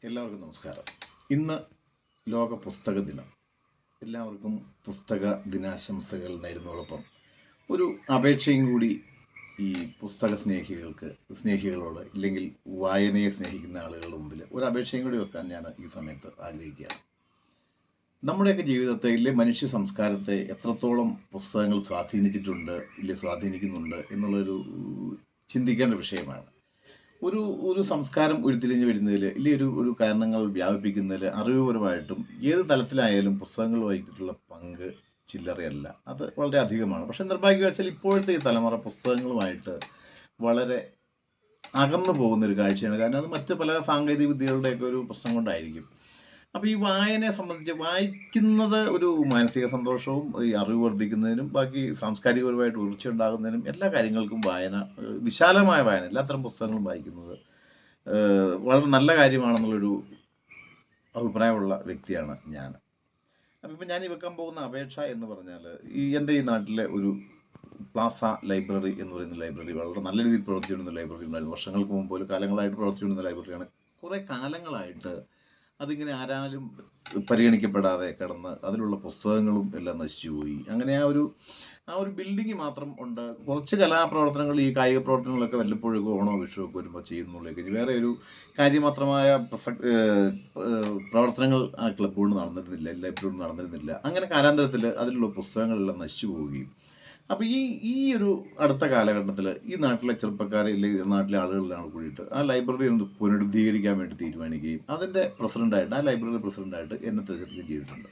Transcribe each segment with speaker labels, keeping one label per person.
Speaker 1: എല്ലാവർക്കും നമസ്കാരം. ഇന്ന് ലോക പുസ്തക ദിനം. എല്ലാവർക്കും പുസ്തക ദിനാശംസകൾ നേരുന്നതോടൊപ്പം ഒരു അപേക്ഷയും കൂടി ഈ പുസ്തക സ്നേഹികളോട് ഇല്ലെങ്കിൽ വായനയെ സ്നേഹിക്കുന്ന ആളുകളുടെ മുമ്പിൽ ഒരു അപേക്ഷയും കൂടി വെക്കാൻ ഞാൻ ഈ സമയത്ത് ആഗ്രഹിക്കുകയാണ്. നമ്മുടെയൊക്കെ ജീവിതത്തെ മനുഷ്യ സംസ്കാരത്തെ എത്രത്തോളം പുസ്തകങ്ങൾ സ്വാധീനിച്ചിട്ടുണ്ട് സ്വാധീനിക്കുന്നുണ്ട് എന്നുള്ളൊരു ചിന്തിക്കേണ്ട വിഷയമാണ്. ഒരു ഒരു സംസ്കാരം ഉരുത്തിരിഞ്ഞ് വരുന്നതിൽ ഒരു കാരണങ്ങൾ വ്യാപിപ്പിക്കുന്നതിൽ അറിവുപരമായിട്ടും ഏത് തലത്തിലായാലും പുസ്തകങ്ങൾ വഹിച്ചിട്ടുള്ള പങ്ക് ചില്ലറയല്ല, അത് വളരെ അധികമാണ്. പക്ഷെ നിർഭാഗ്യവശാൽ ഇപ്പോഴത്തെ ഈ തലമുറ പുസ്തകങ്ങളുമായിട്ട് വളരെ അകന്നു പോകുന്നൊരു കാഴ്ചയാണ്. കാരണം അത് മറ്റ് പല സാങ്കേതിക വിദ്യകളുടെയൊക്കെ ഒരു പ്രശ്നം കൊണ്ടായിരിക്കും. അപ്പോൾ ഈ വായനയെ സംബന്ധിച്ച് വായിക്കുന്നത് ഒരു മാനസിക സന്തോഷവും ഈ അറിവ് വർദ്ധിക്കുന്നതിനും ബാക്കി സാംസ്കാരികപരമായിട്ട് ഉയർച്ച ഉണ്ടാകുന്നതിനും എല്ലാ കാര്യങ്ങൾക്കും വായന, വിശാലമായ വായന, എല്ലാത്തരം പുസ്തകങ്ങളും വായിക്കുന്നത് വളരെ നല്ല കാര്യമാണെന്നുള്ളൊരു അഭിപ്രായമുള്ള വ്യക്തിയാണ് ഞാൻ. അപ്പോൾ ഇപ്പം ഞാൻ വെക്കാൻ പോകുന്ന അപേക്ഷ എന്ന് പറഞ്ഞാൽ എൻ്റെ ഈ നാട്ടിലെ ഒരു പ്ലാസ ലൈബ്രറി എന്ന് പറയുന്ന ലൈബ്രറി വളരെ നല്ല രീതിയിൽ പ്രവർത്തിച്ചിരുന്ന ലൈബ്രറി ഉണ്ടായിരുന്നു. വർഷങ്ങൾക്ക് മുമ്പ് പോലും കാലങ്ങളായിട്ട് പ്രവർത്തിച്ചിരുന്ന ലൈബ്രറിയാണ്. കുറേ കാലങ്ങളായിട്ട് അതിങ്ങനെ ആരാലും പരിഗണിക്കപ്പെടാതെ കിടന്ന് അതിലുള്ള പുസ്തകങ്ങളും എല്ലാം നശിച്ചുപോയി. അങ്ങനെ ആ ഒരു ബിൽഡിങ് മാത്രം ഉണ്ട്. കുറച്ച് കലാപ്രവർത്തനങ്ങൾ, ഈ കായിക പ്രവർത്തനങ്ങളൊക്കെ വല്ലപ്പോഴും ഓണോ വിഷുവൊക്കെ വരുമ്പോൾ ചെയ്യുന്നുള്ളതൊക്കെ വേറെ ഒരു കാര്യമാത്രമായ പ്രവർത്തനങ്ങൾ ആ ക്ലബ്ബുകൊണ്ട് നടന്നിരുന്നില്ല, ലൈബ്രറിയിൽ നടന്നിരുന്നില്ല. അങ്ങനെ കാലാന്തരത്തിൽ അതിലുള്ള പുസ്തകങ്ങളെല്ലാം നശിച്ചു പോവുകയും അപ്പോൾ ഈ ഒരു അടുത്ത കാലഘട്ടത്തിൽ ഈ നാട്ടിലെ ചെറുപ്പക്കാരെ അല്ലെങ്കിൽ നാട്ടിലെ ആളുകളെല്ലാം കൂടിയിട്ട് ആ ലൈബ്രറി ഒന്ന് പുനരുദ്ധീകരിക്കാൻ വേണ്ടി തീരുമാനിക്കുകയും അതിൻ്റെ പ്രസിഡൻ്റായിട്ട്, ആ ലൈബ്രറി പ്രസിഡൻ്റായിട്ട് എന്നെ തിരഞ്ഞെടുക്കുകയും ചെയ്തിട്ടുണ്ട്.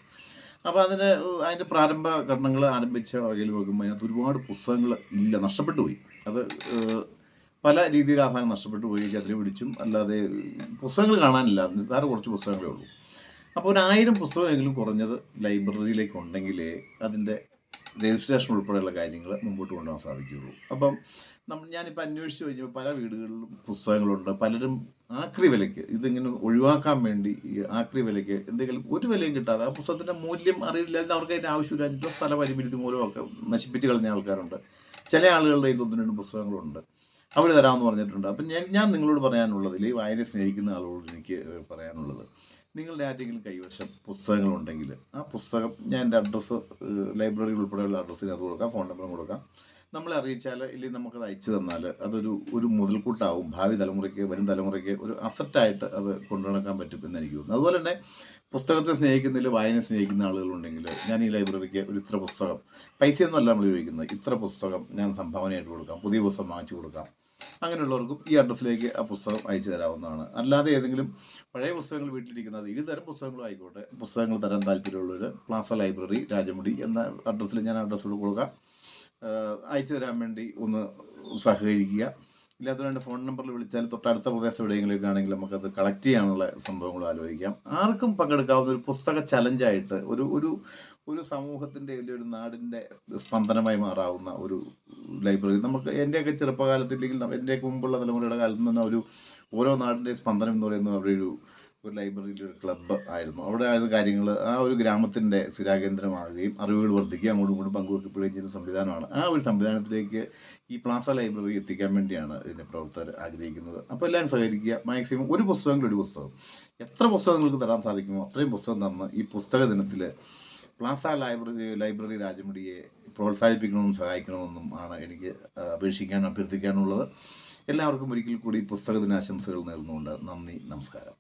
Speaker 1: അപ്പോൾ അതിൻ്റെ പ്രാരംഭ ഘട്ടനങ്ങൾ ആരംഭിച്ച വകയിൽ നോക്കുമ്പോൾ അതിനകത്ത് ഒരുപാട് പുസ്തകങ്ങൾ നഷ്ടപ്പെട്ടു പോയി. അത് പല രീതിയിൽ അവസാനം നഷ്ടപ്പെട്ടു പോയി. ചതിരി പിടിച്ചും അല്ലാതെ പുസ്തകങ്ങൾ കാണാനില്ല, നിസ്സാര കുറച്ച് പുസ്തകങ്ങളേ ഉള്ളൂ. അപ്പോൾ 1000 പുസ്തകമെങ്കിലും കുറഞ്ഞത് ലൈബ്രറിയിലേക്ക് ഉണ്ടെങ്കിലേ അതിൻ്റെ രജിസ്ട്രേഷൻ ഉൾപ്പെടെയുള്ള കാര്യങ്ങൾ മുമ്പോട്ട് കൊണ്ടുപോകാൻ സാധിക്കുകയുള്ളൂ. അപ്പം ഞാനിപ്പോൾ അന്വേഷിച്ച് കഴിഞ്ഞപ്പോൾ പല വീടുകളിലും പുസ്തകങ്ങളുണ്ട്. പലരും ആക്രി വിലയ്ക്ക് ഇതിങ്ങനെ ഒഴിവാക്കാൻ വേണ്ടി ഈ ആക്രി വിലയ്ക്ക് എന്തെങ്കിലും ഒരു വിലയും കിട്ടാതെ, ആ പുസ്തകത്തിൻ്റെ മൂല്യം അറിയില്ല, അവർക്ക് അതിൻ്റെ ആവശ്യമില്ല, അതിൻ്റെ സ്ഥല പരിമിതി മൂലമൊക്കെ നശിപ്പിച്ച് കളഞ്ഞ ആൾക്കാരുണ്ട്. ചില ആളുകളുടെ കയ്യിൽ 1-2 പുസ്തകങ്ങളുണ്ട്, അവർ തരാമെന്ന് പറഞ്ഞിട്ടുണ്ട്. അപ്പം ഞാൻ നിങ്ങളോട് പറയാനുള്ളതിൽ, ഈ വായനയെ സ്നേഹിക്കുന്ന ആളുകളോട് എനിക്ക് പറയാനുള്ളത്, നിങ്ങളുടെ ആരെങ്കിലും കൈവശം പുസ്തകങ്ങളുണ്ടെങ്കിൽ ആ പുസ്തകം, ഞാൻ എൻ്റെ അഡ്രസ്സ് ലൈബ്രറി ഉൾപ്പെടെയുള്ള അഡ്രസ്സിന് അത് കൊടുക്കാം, ഫോൺ നമ്പറും കൊടുക്കാം. നമ്മളെ അറിയിച്ചാൽ ഇല്ലെങ്കിൽ നമുക്കത് അയച്ചു തന്നാൽ അതൊരു മുതൽക്കൂട്ടാവും. ഭാവി തലമുറയ്ക്ക്, വരും തലമുറയ്ക്ക് ഒരു അസറ്റായിട്ട് അത് കൊണ്ടുനടക്കാൻ പറ്റും എന്ന് എനിക്ക് തോന്നുന്നു. അതുപോലെ തന്നെ പുസ്തകത്തെ സ്നേഹിക്കുന്നതിൽ, വായന സ്നേഹിക്കുന്ന ആളുകളുണ്ടെങ്കിൽ ഞാൻ ഈ ലൈബ്രറിക്ക് ഇത്ര പുസ്തകം, പൈസയൊന്നുമല്ല നമ്മൾ ഉപയോഗിക്കുന്നത്, ഇത്ര പുസ്തകം ഞാൻ സംഭാവനയായിട്ട് കൊടുക്കാം, പുതിയ പുസ്തകം വാങ്ങിച്ചു കൊടുക്കാം. അങ്ങനെയുള്ളവർക്കും ഈ അഡ്രസ്സിലേക്ക് ആ പുസ്തകം അയച്ചു തരാവുന്നതാണ്. അല്ലാതെ ഏതെങ്കിലും പഴയ പുസ്തകങ്ങൾ വീട്ടിലിരിക്കുന്നത്, ഈ തരം പുസ്തകങ്ങളും ആയിക്കോട്ടെ, പുസ്തകങ്ങൾ തരാൻ താല്പര്യമുള്ളവർ പ്ലാസ ലൈബ്രറി രാജമുടി എന്ന അഡ്രസ്സിൽ ഞാൻ അഡ്രസ്സോട് കൊടുക്കാം. അയച്ചു തരാൻ വേണ്ടി ഒന്ന് സഹകരിക്കുക. ഇല്ലാത്തവരുടെ ഫോൺ നമ്പറിൽ വിളിച്ചാൽ തൊട്ടടുത്ത പ്രദേശം എവിടെയെങ്കിലുമൊക്കെ ആണെങ്കിൽ നമുക്കത് കളക്ട് ചെയ്യാനുള്ള സംഭവങ്ങളും ആലോചിക്കാം. ആർക്കും പങ്കെടുക്കാവുന്ന ഒരു പുസ്തക ചലഞ്ചായിട്ട് ഒരു സമൂഹത്തിൻ്റെ ഒരു നാടിൻ്റെ സ്പന്ദനമായി മാറാവുന്ന ഒരു ലൈബ്രറി നമുക്ക്, എൻ്റെയൊക്കെ ചെറുപ്പകാലത്തില്ലെങ്കിൽ എൻ്റെയൊക്കെ മുമ്പുള്ള തലമുറയുടെ കാലത്ത് തന്നെ ഓരോ നാടിൻ്റെ സ്പന്ദനം എന്ന് പറയുന്നത് അവിടെ ഒരു ലൈബ്രറിയിൽ ഒരു ക്ലബ്ബ് ആയിരുന്നു. അവിടെ ആയത് കാര്യങ്ങൾ ആ ഒരു ഗ്രാമത്തിൻ്റെ സ്ഥിരാകേന്ദ്രമാകുകയും അറിവുകൾ വർദ്ധിക്കുകയും അങ്ങോട്ടും ഇങ്ങോട്ടും പങ്കുവെക്കപ്പെടുകയും ചെയ്യുന്ന സംവിധാനമാണ്. ആ ഒരു സംവിധാനത്തിലേക്ക് ഈ പ്ലാസ ലൈബ്രറി എത്തിക്കാൻ വേണ്ടിയാണ് ഇതിൻ്റെ പ്രവർത്തകർ ആഗ്രഹിക്കുന്നത്. അപ്പോൾ എല്ലാവരും സഹകരിക്കുക. മാക്സിമം ഒരു പുസ്തകം, എത്ര പുസ്തകം നിങ്ങൾക്ക് തരാൻ സാധിക്കുമോ അത്രയും പുസ്തകം തന്ന് ഈ പുസ്തക ദിനത്തിൽ പ്ലാസ ലൈബ്രറി രാജമുടിയെ പ്രോത്സാഹിപ്പിക്കണമെന്നും സഹായിക്കണമെന്നും ആണ് എനിക്ക് അഭ്യർത്ഥിക്കാനുള്ളത്. എല്ലാവർക്കും ഒരിക്കൽ കൂടി പുസ്തക ദിനാശംസകൾ നേർന്നുകൊണ്ട് നന്ദി, നമസ്കാരം.